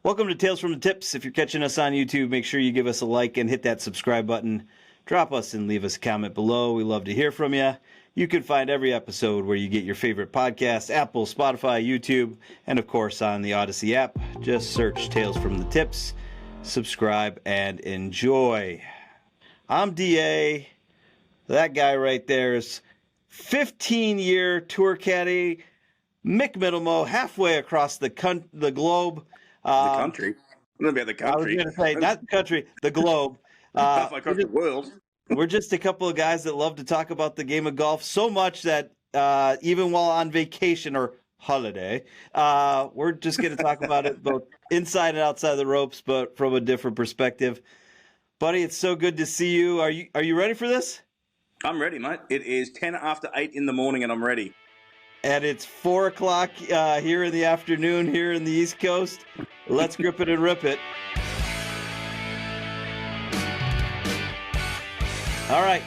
Welcome to Tales from the Tips. If you're catching us on YouTube, make sure you give us a like and hit that subscribe button. Drop us and leave us a comment below. We love to hear from you. You can find every episode where you get your favorite podcasts, Apple, Spotify, YouTube, and of course on the Odyssey app. Just search Tales from the Tips, subscribe, and enjoy. I'm DA. That guy right there is 15-year tour caddy, Mick Middlemo, halfway across the globe. The country. I'm going to be at the country. I was going to say, not the country, the globe. Halfway across the world. We're just a couple of guys that love to talk about the game of golf so much that even while on vacation or holiday, we're just going to talk about it both inside and outside the ropes, but from a different perspective. Buddy, it's so good to see you. Are you ready for this? I'm ready, mate. It is 10 after 8 in the morning and I'm ready. And it's 4 o'clock here in the afternoon here in the East Coast. Let's grip it and rip it. All right.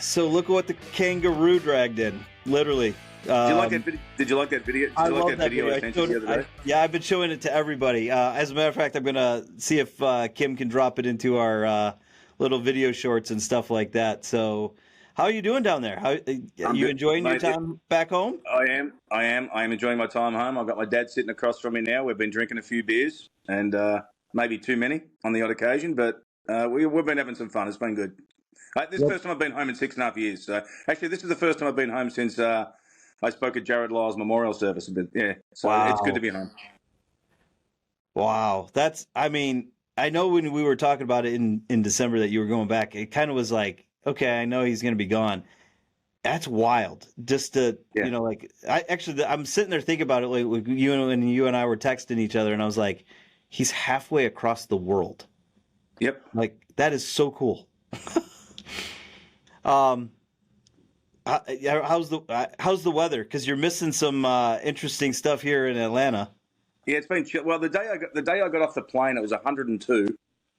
So look at what the kangaroo dragged in, literally. Did you like that video? Did you like that video? I love that video. I sent you the other day? Yeah, I've been showing it to everybody. As a matter of fact, I'm going to see if Kim can drop it into our little video shorts and stuff like that. So how are you doing down there? Are you enjoying your time back home? I am. I am enjoying my time home. I've got my dad sitting across from me now. We've been drinking a few beers and maybe too many on the odd occasion, but we've been having some fun. It's been good. This is the first time I've been home in 6.5 years. So actually, this is the first time I've been home since I spoke at Jared Lyle's memorial service. But yeah, so It's good to be home. Wow, I know when we were talking about it in December that you were going back, it kind of was like, okay, I know he's going to be gone. That's wild. Just to, I'm sitting there thinking about it like you and I were texting each other, and I was like, he's halfway across the world. Yep. Like, that is so cool. How's the weather? Because you're missing some interesting stuff here in Atlanta. Yeah, it's been chill. Well, the day I got off the plane, it was 102.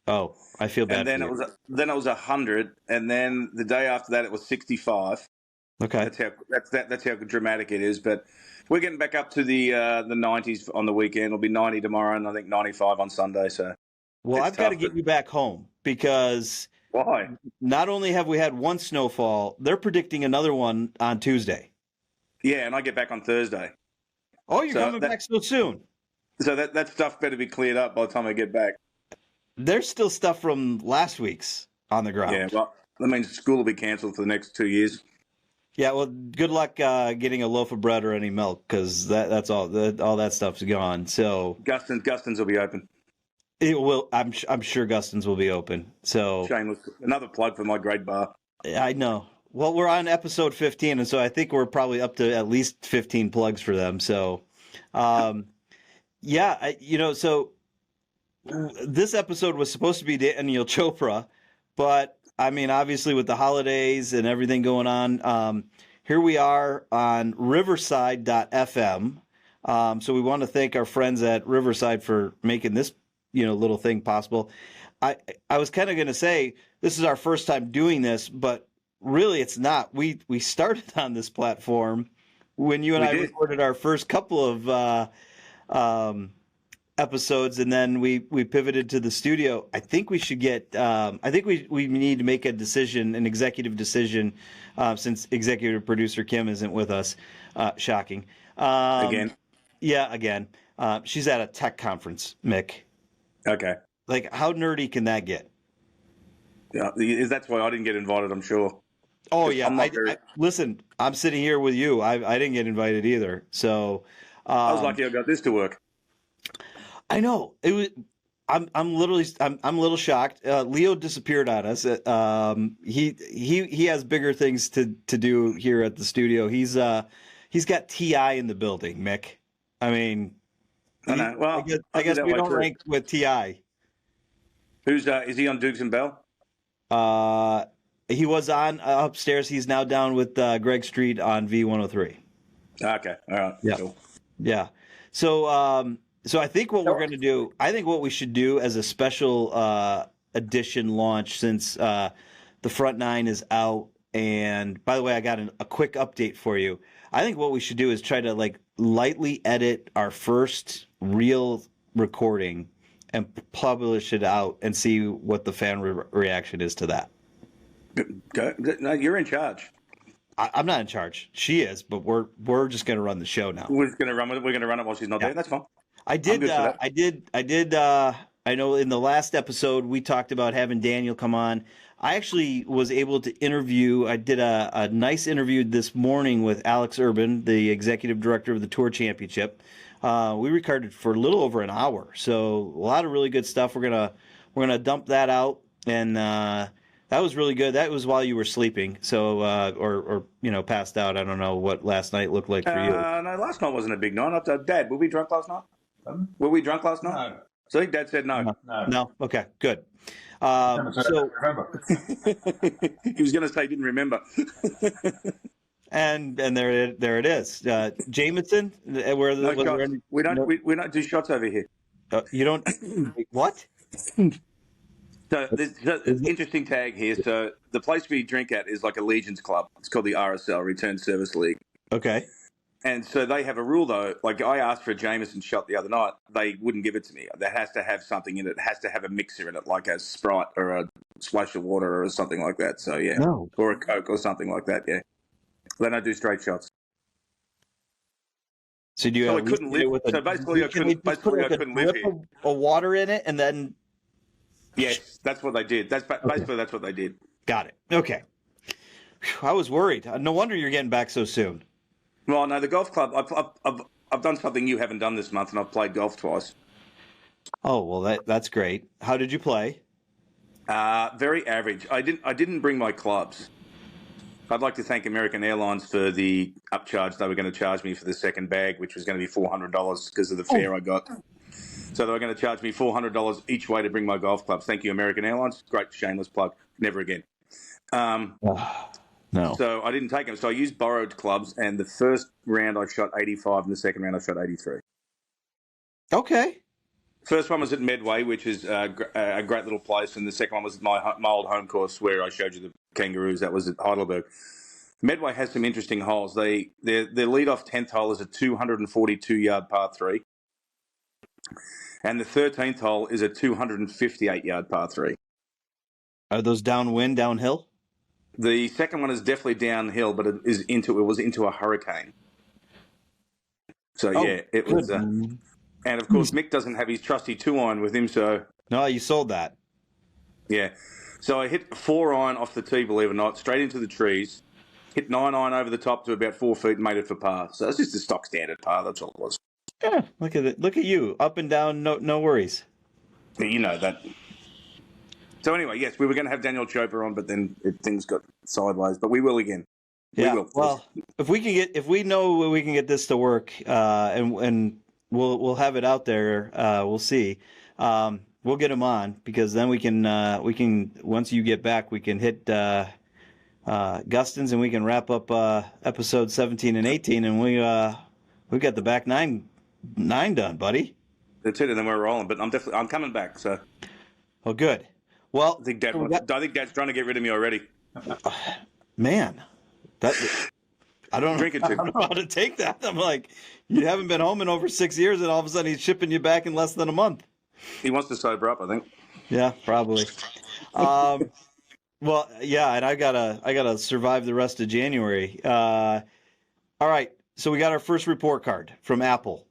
Oh, I feel bad. And then it was 100, and then the day after that it was 65. Okay, that's how dramatic it is. But we're getting back up to the 90s on the weekend. It'll be 90 tomorrow, and I think 95 on Sunday. So, well, I've got to get you back home because why? Not only have we had one snowfall, they're predicting another one on Tuesday. Yeah, and I get back on Thursday. Oh, you're coming back so soon. So that stuff better be cleared up by the time I get back. There's still stuff from last week's on the ground. Yeah, well, that means school will be cancelled for the next 2 years. Yeah, well, good luck getting a loaf of bread or any milk because that's all that stuff's gone. So Gustin's will be open. It will. I'm sure Gustin's will be open. So shameless. Another plug for my great bar. I know. Well, we're on episode 15, and so I think we're probably up to at least 15 plugs for them. So, yeah, so this episode was supposed to be Daniel Chopra, but I mean, obviously with the holidays and everything going on, here we are on Riverside.fm. So we want to thank our friends at Riverside for making this, little thing possible. I was kind of going to say this is our first time doing this, but really it's not. We started on this platform when you and I recorded our first couple of episodes, and then we pivoted to the studio. I think we should get I think we need to make a decision, an executive decision, since executive producer Kim isn't with us. Shocking. Again. Yeah, again. She's at a tech conference, Mick. Okay. Like, how nerdy can that get? Yeah, that's why I didn't get invited, I'm sure. Oh, yeah. Listen, I'm sitting here with you. I didn't get invited either. So I was lucky I got this to work. I know. It was. I'm a little shocked. Leo disappeared on us. He has bigger things to do here at the studio. He's got TI in the building, Mick. I mean, I know. Well, I guess we don't rank with TI. Who's is he on Dukes and Bell? He was on upstairs. He's now down with Greg Street on V103. Okay. All right. Yeah. Cool. Yeah. So so I think what we're going to do, I think what we should do as a special edition launch, since the front nine is out. And by the way, I got a quick update for you. I think what we should do is try to lightly edit our first real recording and publish it out and see what the fan reaction is to that. Go. No, you're in charge. I'm not in charge. She is, but we're just going to run the show now. We're going to run with it. We're going to run it while she's not there. That's fine. I did. I know in the last episode we talked about having Daniel come on. I actually was able to interview. I did a nice interview this morning with Alex Urban, the executive director of the Tour Championship. We recorded for a little over an hour, so a lot of really good stuff. We're gonna dump that out, and that was really good. That was while you were sleeping, so or passed out. I don't know what last night looked like for you. No, last night wasn't a big night. Dad, were we drunk last night? Were we drunk last night? No. So I think Dad said no. No. Okay, good. He was going to say he didn't remember. and there it is. Jameson, we don't do shots over here. You don't what? So there's an interesting tag here. So the place we drink at is like a Legions club. It's called the RSL, Return Service League. Okay. And so they have a rule, though. Like I asked for a Jameson shot the other night. They wouldn't give it to me. That has to have something in it. It has to have a mixer in it, like a Sprite or a splash of water or something like that. So, yeah. No. Or a Coke or something like that, yeah. They don't do straight shots. So do you? So I couldn't live. So basically, I couldn't live here. A water in it, and then. Yes, that's what they did. That's what they did. Got it. Okay. Whew, I was worried. No wonder you're getting back so soon. Well, no, the golf club. I've done something you haven't done this month, and I've played golf twice. Oh well, that's great. How did you play? Very average. I didn't bring my clubs. I'd like to thank American Airlines for the upcharge they were going to charge me for the second bag, which was going to be $400 because of the fare I got. So they were going to charge me $400 each way to bring my golf clubs. Thank you, American Airlines. Great shameless plug. Never again. No. So I didn't take them. So I used borrowed clubs, and the first round I shot 85, and the second round I shot 83. Okay. First one was at Medway, which is a great little place, and the second one was my old home course where I showed you the Kangaroos. That was at Heidelberg. Medway has some interesting holes. Their lead-off 10th hole is a 242-yard par 3, and the 13th hole is a 258-yard par 3. Are those downwind, downhill? The second one is definitely downhill, but it was into a hurricane. So yeah, it was. And of course, Mick doesn't have his trusty 2-iron with him, so no, you sold that. Yeah, so I hit 4-iron off the tee, believe it or not, straight into the trees. Hit 9-iron over the top to about 4 feet and made it for par. So it's just a stock standard par. That's all it was. Yeah, look at it. Look at you, up and down, no worries. You know that. So anyway, yes, we were going to have Daniel Chopra on, but then things got sideways. But we will again. Yeah. We will. Well, if we know we can get this to work, and we'll have it out there. We'll see. We'll get him on because then we can once you get back, we can hit Gustin's and we can wrap up episode 17 and 18, and we got the back nine done, buddy. That's it, and then we're rolling. But I'm coming back. So. Oh, good. Well, I think Dad's trying to get rid of me already. Man, I don't know how to take that. I'm like, you haven't been home in over 6 years, and all of a sudden he's shipping you back in less than a month. He wants to sober up, I think. Yeah, probably. Well, yeah, and I gotta survive the rest of January. All right, so we got our first report card from Apple.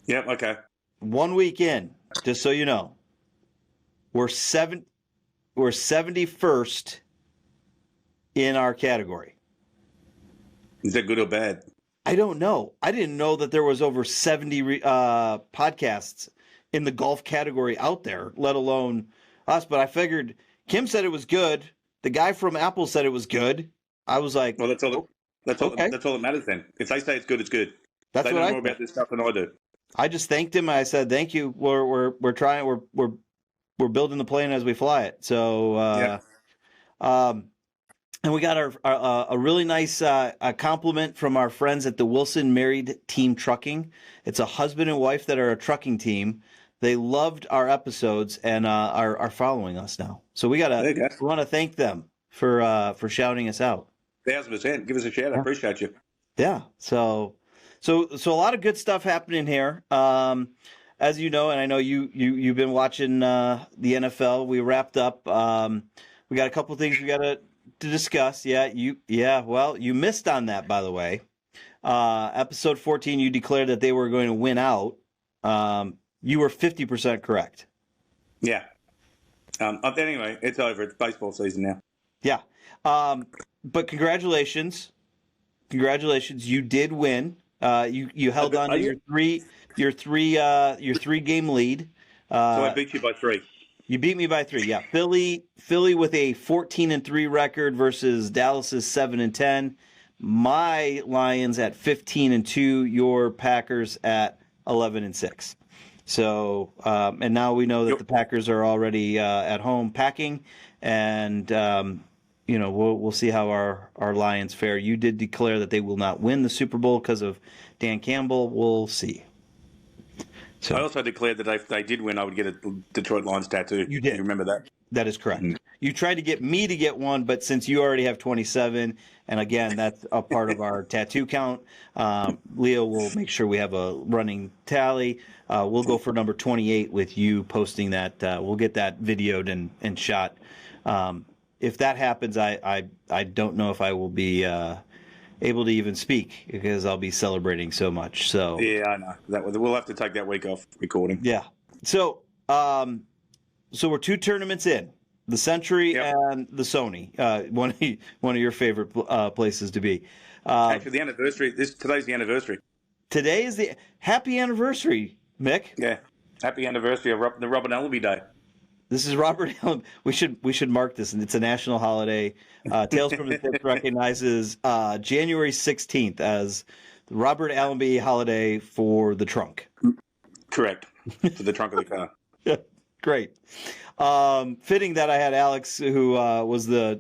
Yep. Okay. 1 week in, just so you know. We're 71st in our category. Is that good or bad? I don't know. I didn't know that there was over 70 podcasts in the golf category out there, let alone us. But I figured Kim said it was good. The guy from Apple said it was good. I was like, well, that's all that matters then. If they say it's good, it's good. That's they what know I more about this stuff than I do. I just thanked him. I said, thank you. We're trying. We're building the plane as we fly it. So, and we got a really nice a compliment from our friends at the Wilson Married Team Trucking. It's a husband and wife that are a trucking team. They loved our episodes and are following us now. So we want to thank them for shouting us out. 1,000%. Give us a shout. I appreciate you. Yeah. So a lot of good stuff happening here. as you know, and I know you've been watching the NFL. We wrapped up. We got a couple things we got to discuss. Well, you missed on that, by the way. Episode 14, you declared that they were going to win out. You were 50% correct. Yeah. Anyway, it's over. It's baseball season now. Yeah. But congratulations. You did win. You held on to your three game lead. So I beat you by 3. You beat me by 3. Yeah. Philly with a 14-3 record versus Dallas's 7-10. My Lions at 15-2. Your Packers at 11-6. So, and now we know that the Packers are already at home packing, and we'll see how our Lions fare. You did declare that they will not win the Super Bowl because of Dan Campbell. We'll see. So I also declared that if they did win, I would get a Detroit Lions tattoo. You did. You remember that? That is correct. You tried to get me to get one, but since you already have 27, and again, that's a part of our tattoo count, Leo will make sure we have a running tally. We'll go for number 28 with you posting that. We'll get that videoed and shot. If that happens, I don't know if I will be able to even speak because I'll be celebrating so much. So yeah, I know that we'll have to take that week off recording. Yeah. So we're 2 tournaments in, the Sentry and the Sony. One of your favorite places to be. Actually, the anniversary. Today's the anniversary. Today is the happy anniversary, Mick. Yeah, happy anniversary of the Robert Allenby Day. This is Robert Allen. We should mark this, and it's a national holiday. Tales from the Tips recognizes January 16th as the Robert Allenby holiday for the trunk. Correct, for the trunk of the car. Yeah, great. Fitting that I had Alex, who was the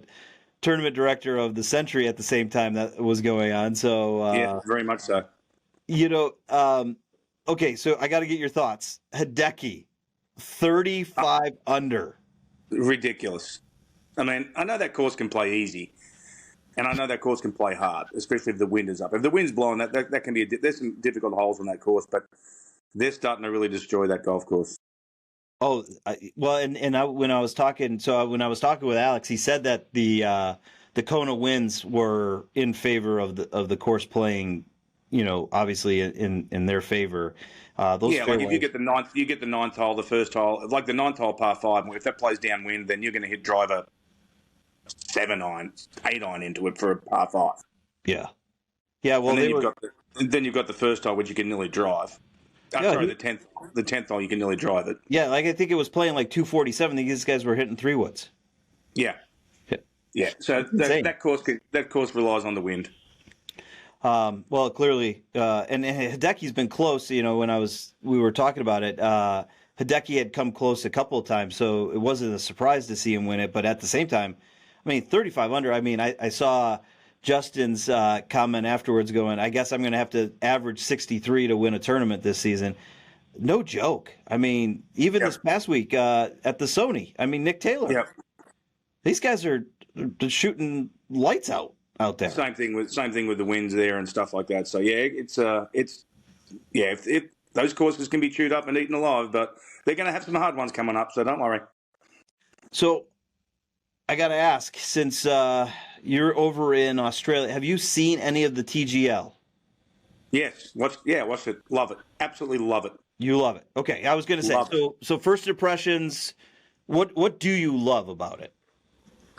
tournament director of the Sentry at the same time that was going on. So yeah, very much so. Okay, so I got to get your thoughts. Hideki. 35 under. Ridiculous. I mean, I know that course can play easy, and I know that course can play hard, especially if the wind is up. If the wind's blowing, that can be there's some difficult holes on that course, but they're starting to really destroy that golf course. Oh, when I was talking with Alex, he said that the Kona winds were in favor of the course playing, obviously in their favor. Like if you get the ninth hole, the first hole, like the ninth hole par 5, if that plays downwind, then you're going to hit driver 7-iron, 8-iron into it for a par 5. Yeah. Well, then you've got the first hole, which you can nearly drive. The 10th hole, you can nearly drive it. Yeah, like I think it was playing like 247. These guys were hitting 3 woods. Yeah. So that course relies on the wind. Well, clearly, and Hideki's been close. When we were talking about it, Hideki had come close a couple of times, so it wasn't a surprise to see him win it. But at the same time, 35 under. I saw Justin's comment afterwards, going, "I guess I'm going to have to average 63 to win a tournament this season." No joke. Even this past week at the Sony, Nick Taylor. Yep. These guys are shooting lights out there. Same thing with the winds there and stuff like that. So if those courses can be chewed up and eaten alive, but they're going to have some hard ones coming up. So don't worry. So I got to ask, since you're over in Australia, have you seen any of the TGL? Yes. Watched it. Love it. Absolutely love it. You love it. Okay. I was going to say, so first impressions, what do you love about it?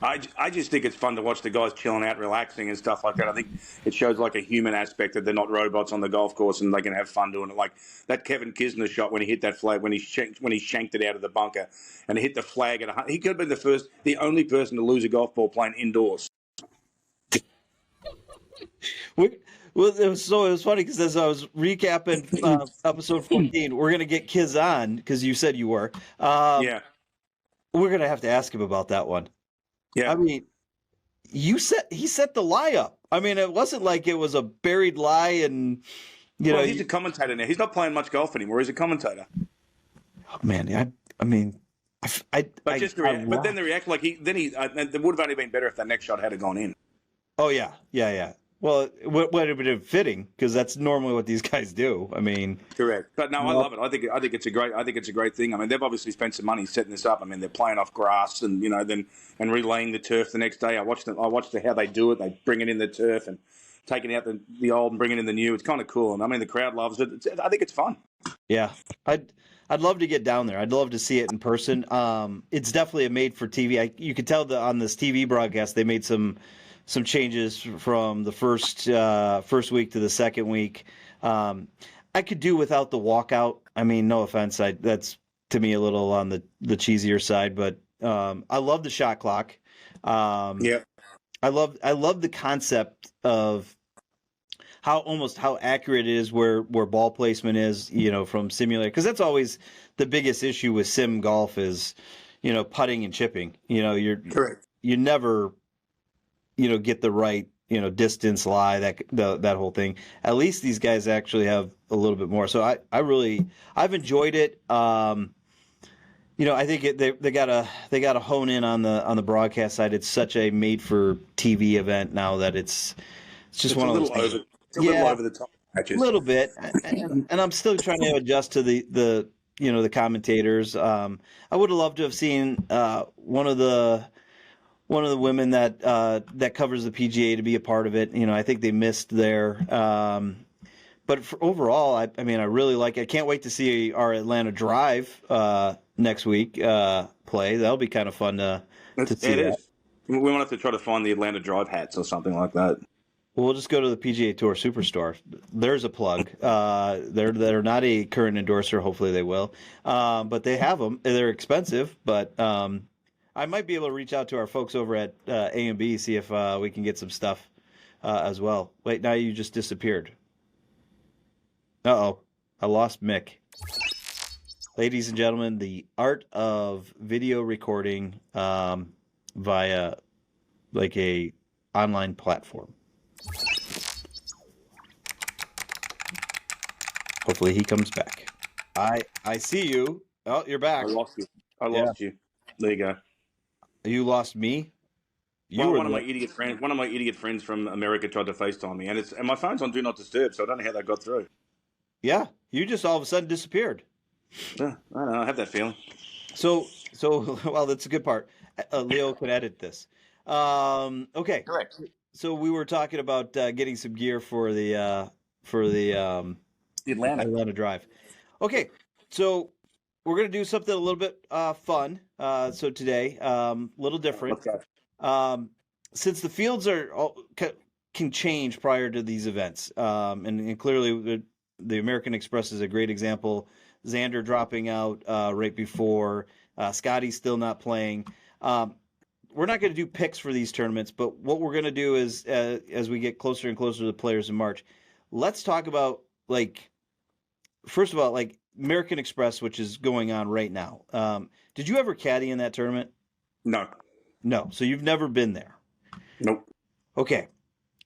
I just think it's fun to watch the guys chilling out, relaxing and stuff like that. I think it shows like a human aspect that they're not robots on the golf course and they can have fun doing it. Like that Kevin Kisner shot when he hit that flag, when he shanked it out of the bunker and hit the flag at he could have been the only person to lose a golf ball playing indoors. Well, it was funny because as I was recapping episode 14, we're gonna get Kiz on because you said you were. We're gonna have to ask him about that one. Yeah. He set the lie up. It wasn't like it was a buried lie and he's a commentator now. He's not playing much golf anymore. He's a commentator. Oh man, but then the reaction, it would have only been better if that next shot had gone in. Oh yeah. Well, what would have been fitting because that's normally what these guys do. I mean, correct. But no, I love it. I think it's a great thing. I mean, they've obviously spent some money setting this up. I mean, they're playing off grass and then relaying the turf the next day. I watched how they do it. They bring it in the turf and taking out the old and bringing in the new. It's kind of cool. And I mean, the crowd loves it. I think it's fun. Yeah, I'd love to get down there. I'd love to see it in person. It's definitely a made for TV. You could tell on this TV broadcast they made some changes from the first week to the second week. I could do without the walkout. I mean, no offense, that's to me a little on the cheesier side, but I love the shot clock. Yeah, I love the concept of how accurate it is where ball placement is, from simulator, because that's always the biggest issue with sim golf is, putting and chipping. You're correct. You never, get the right, distance, lie, that whole thing. At least these guys actually have a little bit more. So I've enjoyed it. I think they gotta hone in on the broadcast side. It's such a made for TV event now that it's just one of those things. It's a little over the top matches. A little bit, and I'm still trying to adjust to the commentators. I would have loved to have seen one of the women that covers the PGA to be a part of it. I think they missed there. But overall, I really like it. I can't wait to see our Atlanta Drive next week play. That'll be kind of fun to see. It is. We might have to try to find the Atlanta Drive hats or something like that. We'll just go to the PGA Tour Superstore. There's a plug. They're not a current endorser. Hopefully they will. But they have them. They're expensive, but I might be able to reach out to our folks over at A&B, see if we can get some stuff as well. Wait, now you just disappeared. Uh-oh. I lost Mick. Ladies and gentlemen, the art of video recording via like a online platform. Hopefully he comes back. I see you. Oh, you're back. I lost you. There you go. You lost me? One of my idiot friends from America tried to FaceTime me, and my phone's on Do Not Disturb, so I don't know how that got through. Yeah, you just all of a sudden disappeared. Yeah, I don't know. I have that feeling. So well, that's a good part. Leo can edit this. Okay. Correct. So we were talking about getting some gear for the Atlanta Drive. Okay, so we're gonna do something a little bit fun. So today, a little different. Since the fields can change prior to these events, and clearly the American Express is a great example. Xander dropping out right before. Scotty's still not playing. We're not going to do picks for these tournaments, but what we're going to do is, as we get closer and closer to the players in March, let's talk about, first of all, American Express, which is going on right now. Did you ever caddy in that tournament? No. No. So you've never been there? Nope. Okay.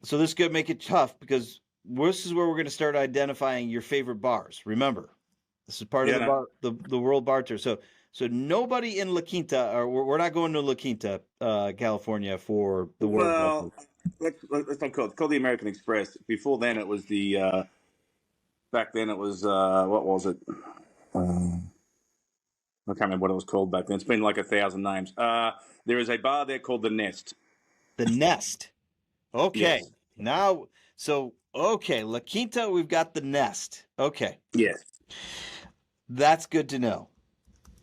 So this is going to make it tough because this is where we're going to start identifying your favorite bars. Remember, this is part of the World Bar Tour. So nobody in La Quinta, or we're not going to La Quinta, California for the World. Well, let's not call it. It's called the American Express. Before then, it was the. Back then, it was what was it? I can't remember what it was called back then. It's been like 1,000 names. There is a bar there called the Nest. The Nest. Okay. Yes. Now, La Quinta, we've got the Nest. Okay. Yes. That's good to know.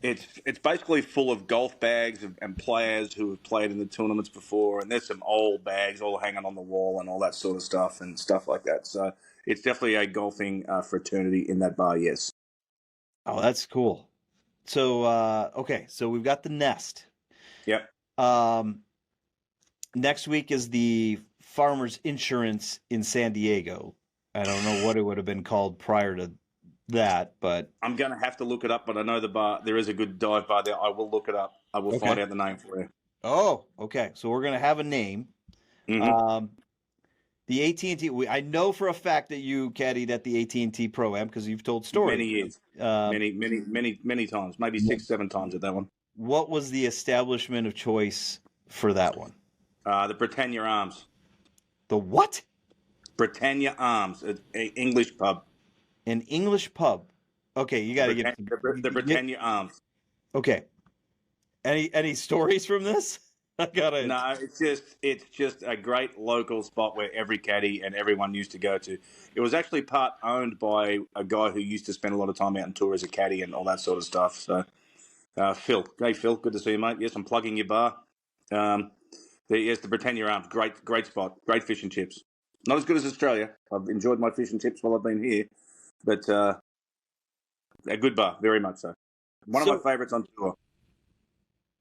It's basically full of golf bags and players who have played in the tournaments before, and there's some old bags all hanging on the wall and all that sort of stuff and stuff like that. So it's definitely a golfing fraternity in that bar, yes. Oh, that's cool. So, okay, so we've got the Nest. Yep. Next week is the Farmers Insurance in San Diego. I don't know what it would have been called prior to that, but I'm going to have to look it up, but I know the bar, there is a good dive bar there. I will look it up. I will find out the name for you. Oh, okay. So we're going to have a name. Mm-hmm. The AT&T, I know for a fact that you caddied at the AT&T Pro-Am because you've told stories. Many years. Many times. Maybe 6-7 times at that one. What was the establishment of choice for that one? The Britannia Arms. The what? Britannia Arms, an English pub. An English pub. Okay, you got to give the Britannia Arms. Okay. Any stories from this? I gotta. No, it's just a great local spot where every caddy and everyone used to go to. It was actually part owned by a guy who used to spend a lot of time out on tour as a caddy and all that sort of stuff. So, Phil, hey Phil, good to see you, mate. Yes, I'm plugging your bar. Yes, the Britannia Arms, great spot, great fish and chips. Not as good as Australia. I've enjoyed my fish and chips while I've been here, but a good bar, very much so. One of my favourites on tour.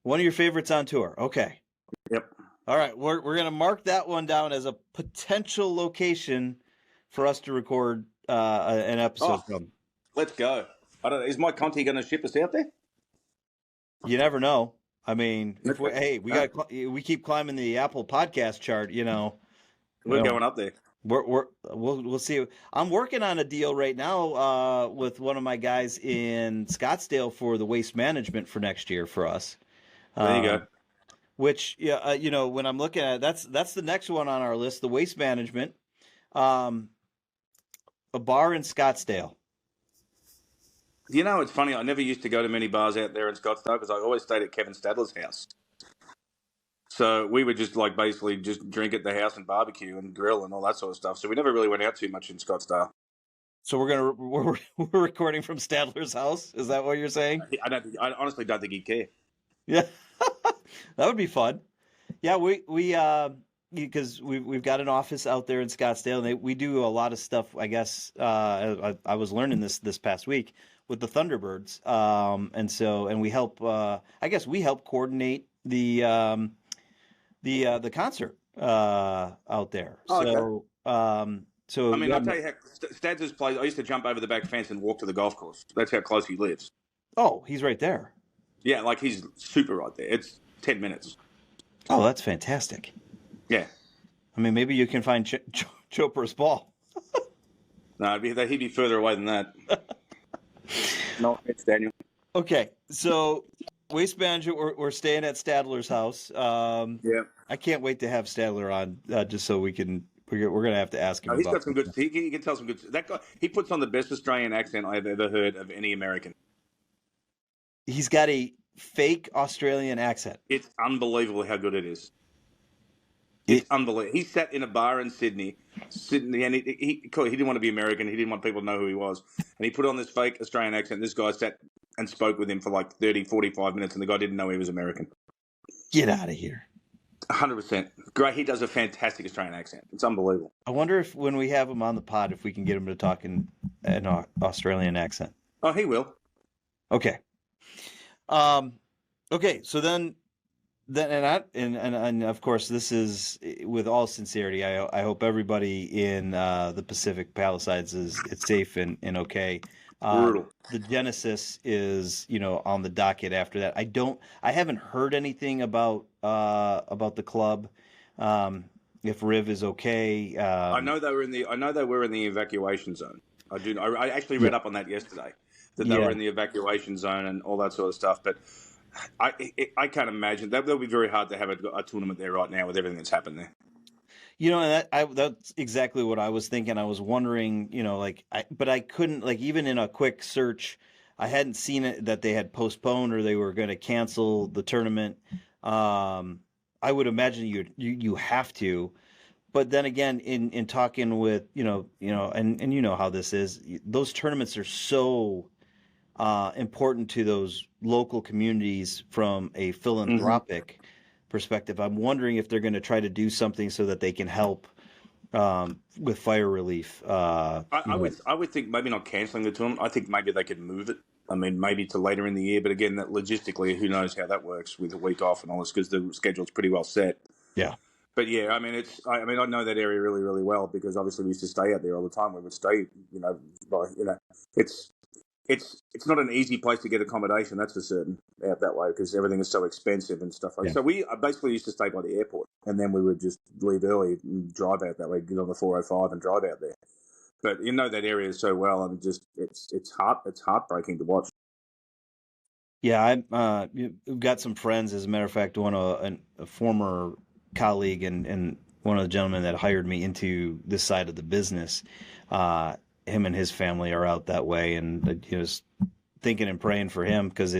One of your favorites on tour. Okay. Yep. All right, we're going to mark that one down as a potential location for us to record an episode from. Let's go. I don't know. Is Mike Conti going to ship us out there? You never know. I mean, we keep climbing the Apple podcast chart. We're going up there. We'll see. I'm working on a deal right now with one of my guys in Scottsdale for the waste management for next year for us. There you go. Which, when I'm looking at it, that's the next one on our list, the waste management, a bar in Scottsdale. It's funny. I never used to go to many bars out there in Scottsdale because I always stayed at Kevin Stadler's house. So we would just basically just drink at the house and barbecue and grill and all that sort of stuff. So we never really went out too much in Scottsdale. So we're recording from Stadler's house. Is that what you're saying? I honestly don't think he'd care. Yeah, that would be fun. Yeah, we because we've got an office out there in Scottsdale, and we do a lot of stuff. I guess I was learning this past week with the Thunderbirds, and we help. I guess we help coordinate the concert out there. Oh, okay. So I mean, I'll tell you how Stads' place. I used to jump over the back fence and walk to the golf course. That's how close he lives. Oh, he's right there. Yeah, he's super right there. It's 10 minutes. Oh, that's fantastic. Yeah. I mean, maybe you can find Chopra's ball. No, he'd be further away than that. No, it's Daniel. Okay, so waste management, we're staying at Stadler's house. Yeah. I can't wait to have Stadler on just so we can. We're going to have to ask him. He's got some good. He can tell some good. That guy, he puts on the best Australian accent I've ever heard of any American. He's got a fake Australian accent. It's unbelievable how good it is. It's unbelievable. He sat in a bar in Sydney, and he didn't want to be American. He didn't want people to know who he was. And he put on this fake Australian accent. This guy sat and spoke with him for 30, 45 minutes, and the guy didn't know he was American. Get out of here. 100%. Great. He does a fantastic Australian accent. It's unbelievable. I wonder if when we have him on the pod, if we can get him to talk in an Australian accent. Oh, he will. Okay. Okay, so then of course this is with all sincerity. I hope everybody in the Pacific Palisades is safe and okay. Brutal. The Genesis is on the docket after that. I haven't heard anything about the club. If Riv is okay. I know they were in the evacuation zone. I actually read up on that yesterday. That they were in the evacuation zone and all that sort of stuff. But I can't imagine. That would be very hard to have a tournament there right now with everything that's happened there. That's exactly what I was thinking. I was wondering, but I couldn't, even in a quick search, I hadn't seen it that they had postponed or they were going to cancel the tournament. I would imagine you have to. But then again, in talking with, and you know how this is, those tournaments are so important to those local communities from a philanthropic perspective. I'm wondering if they're going to try to do something so that they can help with fire relief. I would think maybe not cancelling the tournament. I think maybe they could move it. I mean, maybe to later in the year. But again, that logistically, who knows how that works with a week off and all this because the schedule's pretty well set. Yeah. But yeah, I mean, I know that area really, really well because obviously we used to stay out there all the time. We would stay, it's not an easy place to get accommodation, that's for certain, out that way because everything is so expensive and stuff like that. So we basically used to stay by the airport and then we would just leave early and drive out that way, get on the 405 and drive out there. But that area so well, and it's heartbreaking to watch. Yeah, I've got some friends. As a matter of fact, a former colleague and one of the gentlemen that hired me into this side of the business, him and his family are out that way, and just thinking and praying for him, because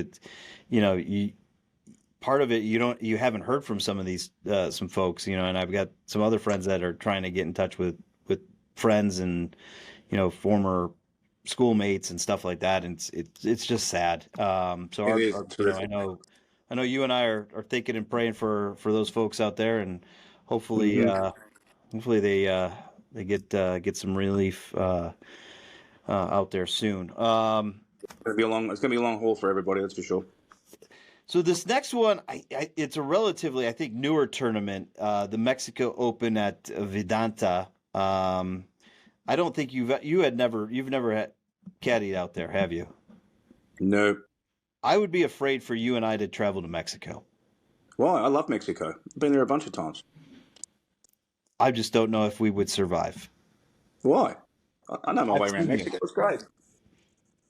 part of it, you haven't heard from some of these some folks, and I've got some other friends that are trying to get in touch with friends and former schoolmates and stuff like that, and it's just sad. So I know you and I are thinking and praying for those folks out there, and hopefully hopefully they get some relief out there soon. It's gonna be a long haul for everybody, that's for sure. So this next one, it's a relatively, I think, newer tournament, the Mexico Open at Vedanta. I don't think you've never had caddied out there, have you? No. I would be afraid for you and I to travel to Mexico. Why? I love Mexico. I've been there a bunch of times. I just don't know if we would survive. Why? I know my way around Mexico. It's great.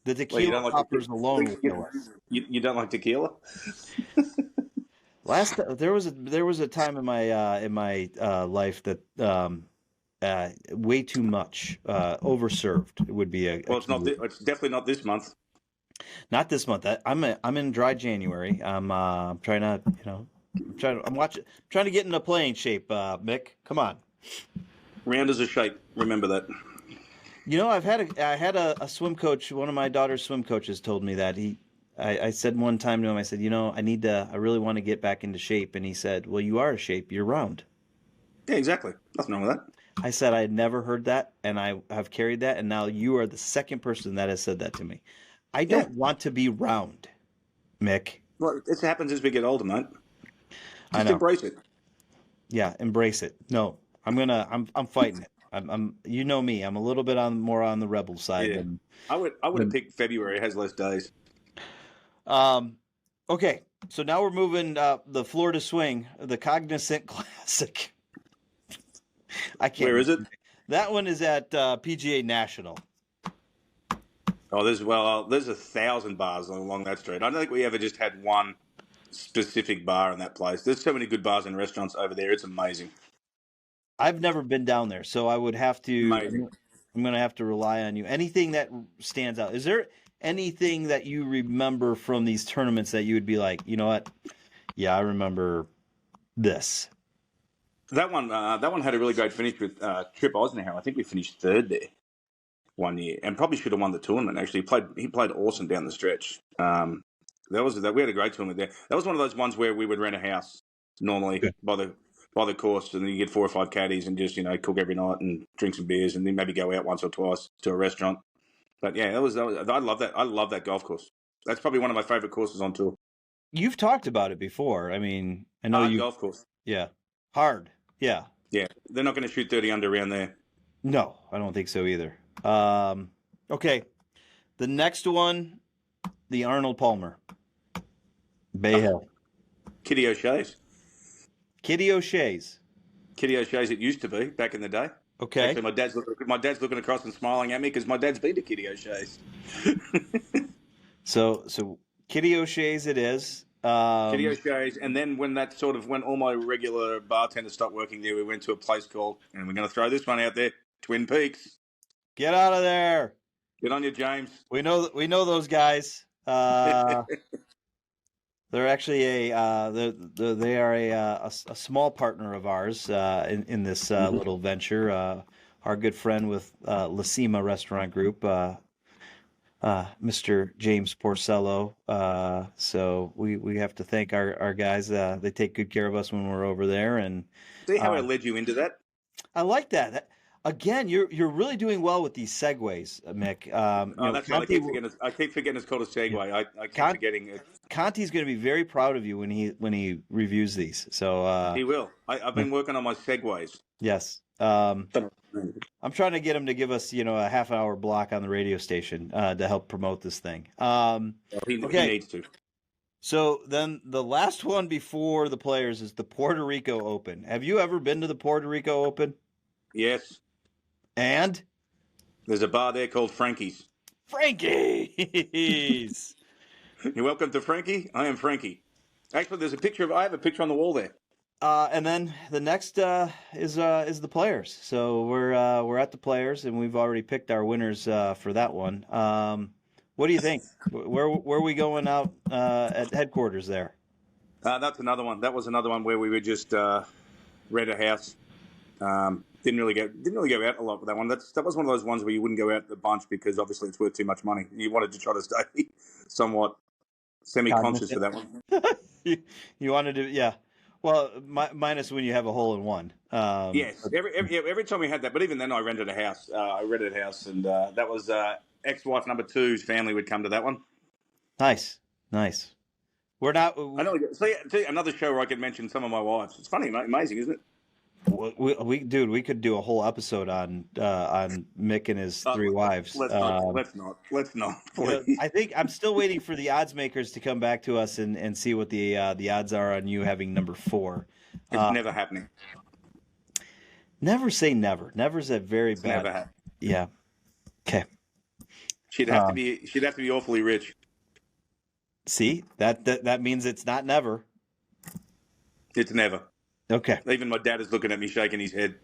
The tequila poppers alone will kill us. You don't like tequila? There was a time in my life that way too much overserved would be a. Well, it's definitely not this month. Not this month. I'm in dry January. I'm trying to trying to get into playing shape. Mick, come on. Round as a shape. Remember that. I had a swim coach. One of my daughter's swim coaches told me that I said one time to him, I said, I really want to get back into shape. And he said, well, you are a shape. You're round. Yeah, exactly. Nothing wrong with that. I said, I had never heard that. And I have carried that. And now you are the second person that has said that to me. I don't want to be round, Mick. Well, this happens as we get older, mate. I know. Embrace it. Yeah, embrace it. No, I'm fighting it. I'm you know me. I'm a little bit more on the rebel side. Yeah. I would have picked February. It has less days. Okay, so now we're moving the Florida Swing, the Cognizant Classic. I can't. Where is it? That one is at PGA National. Oh, there's 1,000 bars along that street. I don't think we ever just had one specific bar in that place. There's so many good bars and restaurants over there. It's amazing. I've never been down there, so I would have to. Amazing. I'm going to have to rely on you. Anything that stands out? Is there anything that you remember from these tournaments that you would be like, you know what? Yeah, I remember this. That one had a really great finish with Trip Eisenhower. I think we finished third there one year, and probably should have won the tournament. Actually, he played awesome down the stretch. We had a great tournament there. That was one of those ones where we would rent a house normally by the course, and then you get 4 or 5 caddies and just cook every night and drink some beers, and then maybe go out once or twice to a restaurant. But yeah, I love that. I love that golf course. That's probably one of my favorite courses on tour. You've talked about it before. I mean, I know golf course. Yeah, hard. Yeah. Yeah, they're not going to shoot 30 under around there. No, I don't think so either. Okay, the next one, the Arnold Palmer, Bay Hill, Kitty O'Shea's. Kitty O'Shea's. Kitty O'Shea's. It used to be back in the day. Okay. Actually, my dad's looking across and smiling at me because my dad's been to Kitty O'Shea's. So Kitty O'Shea's it is. Kitty O'Shea's, and then when all my regular bartenders stopped working there, we went to a place called, and we're going to throw this one out there, Twin Peaks. Get out of there! Get on you, James. We know those guys. They're actually they are a small partner of ours in this little venture. Our good friend with Lacima Restaurant Group. Mr. James Porcello. So we have to thank our guys. They take good care of us when we're over there. And see how I led you into that? I like that. Again, you're really doing well with these segues, Mick. That's right. I keep forgetting it's called a segue. I keep forgetting it. Conti's going to be very proud of you when he reviews these. So he will. I've been working on my segues. Yes. I'm trying to get him to give us, a half-hour block on the radio station to help promote this thing. He needs to. So then the last one before the Players is the Puerto Rico Open. Have you ever been to the Puerto Rico Open? Yes. And? There's a bar there called Frankie's. Frankie's! You're welcome to Frankie. I am Frankie. Actually, I have a picture on the wall there. And then the next is the Players. So we're at the Players, and we've already picked our winners for that one. What do you think? Where are we going out at headquarters there? That's another one. That was another one where we were just rent a house. Didn't really go out a lot with that one. That was one of those ones where you wouldn't go out a bunch because obviously it's worth too much money. You wanted to try to stay somewhat semi-conscious for that one. You wanted to, yeah. Well, minus when you have a hole in one. Yes, every time we had that. But even then, I rented a house. And that was ex-wife number 2's family would come to that one. Nice. We're not. I know. See, another show where I could mention some of my wives. It's funny, amazing, isn't it? We could do a whole episode on Mick and his 3 wives. Let's not. Please. I think I'm still waiting for the odds makers to come back to us and see what the odds are on you having number 4. It's never happening. Never say never. Never's a very bad. Never happening. Yeah. Okay. She'd have to be awfully rich. See, that means it's not never. It's never. Okay. Even my dad is looking at me, shaking his head.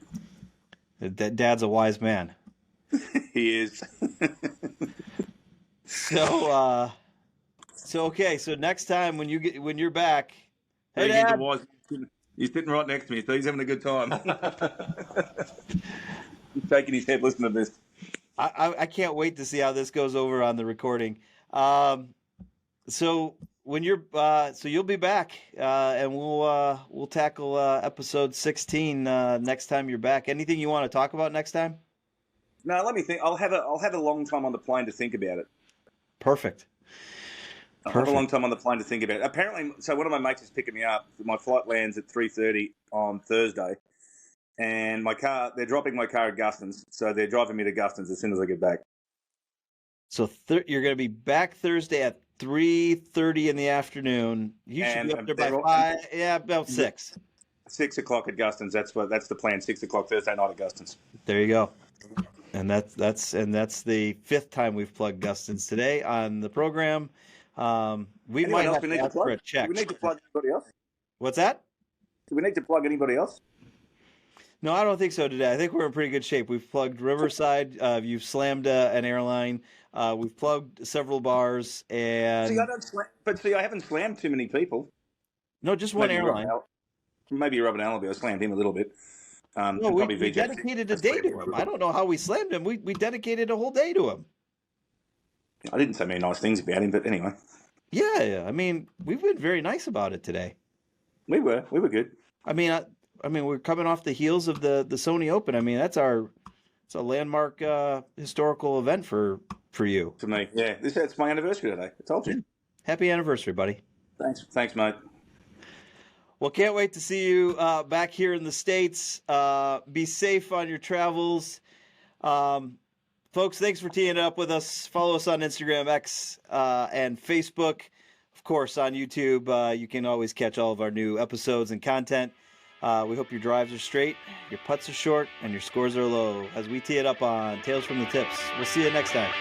Dad's a wise man. He is. So okay. So next time when you're back, hey Dad. He's sitting right next to me, so he's having a good time. He's shaking his head. Listen to this. I can't wait to see how this goes over on the recording. So when you're so you'll be back, and we'll tackle episode 16 next time you're back. Anything you want to talk about next time? No, let me think. I'll have a long time on the plane to think about it. Perfect. I'll have a long time on the plane to think about it. Apparently, so one of my mates is picking me up. My flight lands at 3:30 on Thursday, and they're dropping my car at Guston's, so they're driving me to Guston's as soon as I get back. So you're going to be back Thursday at 3:30 in the afternoon. You should be up there by 5. Yeah, about 6. 6 o'clock at Guston's. That's the plan. 6 o'clock Thursday night at Guston's. There you go. And that's the 5th time we've plugged Guston's today on the program. We might have to ask for a check. Do we need to plug anybody else? What's that? Do we need to plug anybody else? No, I don't think so today. I think we're in pretty good shape. We've plugged Riverside. You've slammed an airline. We've plugged several bars. And I haven't slammed too many people. No, just one airline. Maybe Robin Allaby. I slammed him a little bit. No, we dedicated a day to him. I don't know how we slammed him. We dedicated a whole day to him. I didn't say many nice things about him, but anyway. Yeah. I mean, we've been very nice about it today. We were good. I mean, we're coming off the heels of the Sony Open. I mean, it's a landmark historical event for you. For me, yeah. It's my anniversary today. I told you. Happy anniversary, buddy. Thanks, mate. Well, can't wait to see you back here in the States. Be safe on your travels. Folks, thanks for teeing it up with us. Follow us on Instagram, X, and Facebook. Of course, on YouTube, you can always catch all of our new episodes and content. We hope your drives are straight, your putts are short, and your scores are low as we tee it up on Tales from the Tips. We'll see you next time.